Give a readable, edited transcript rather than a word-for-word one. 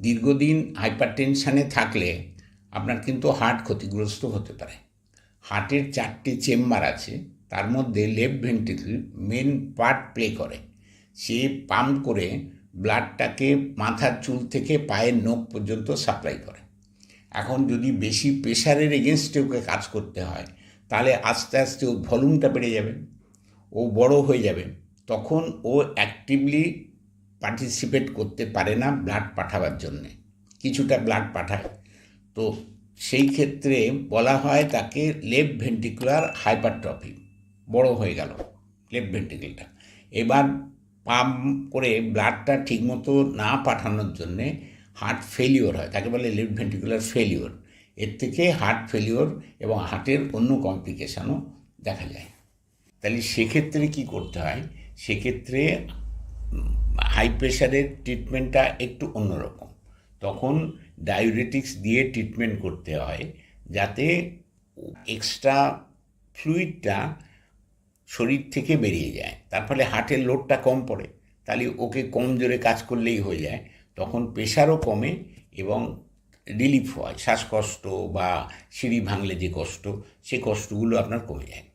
দীর্ঘদিন হাইপারটেনশানে থাকলে আপনার কিন্তু হার্ট ক্ষতিগ্রস্ত হতে পারে। হার্টের 4টি চেম্বার আছে, তার মধ্যে left ventricle main part play করে। সে পাম্প করে ব্লাডটাকে মাথার চুল থেকে পায়ের নখ পর্যন্ত সাপ্লাই করে। এখন যদি বেশি প্রেশারের এগেনস্টে ওকে কাজ করতে হয়, তাহলে আস্তে আস্তে ওর ভলিউমটা বেড়ে যাবে, ও বড় হয়ে যাবে, তখন ও অ্যাক্টিভলি পার্টিসিপেট করতে পারে না ব্লাড পাঠাবার জন্যে। কিছুটা ব্লাড পাঠায়, তো সেই ক্ষেত্রে বলা হয় তাকে লেফট ভেন্ট্রিকুলার হাইপারট্রফি, বড় হয়ে গেল লেফট ভেন্ট্রিকেলটা। এবার পাম্প করে ব্লাডটা ঠিকমতো না পাঠানোর জন্যে হার্ট ফেলিওর হয়, তাকে বলে লেফট ভেন্ট্রিকুলার ফেলিওর। এর থেকে হার্ট ফেলিওর এবং হার্টের অন্য কমপ্লিকেশানও দেখা যায়। তাহলে সেক্ষেত্রে কী করতে হয়? সেক্ষেত্রে হাই প্রেশারের ট্রিটমেন্টটা একটু অন্যরকম। তখন ডায়ুরেটিক্স দিয়ে ট্রিটমেন্ট করতে হয়, যাতে এক্সট্রা ফ্লুইডটা শরীর থেকে বেরিয়ে যায়, তার ফলে হার্টের লোডটা কম পড়ে। তাহলে ওকে কম জোরে কাজ করলেই হয়ে যায়, তখন প্রেশারও কমে এবং রিলিফ হয়। শ্বাসকষ্ট বা সিঁড়ি ভাঙলে যে কষ্ট, সে কষ্টগুলো আপনার কমে যায়।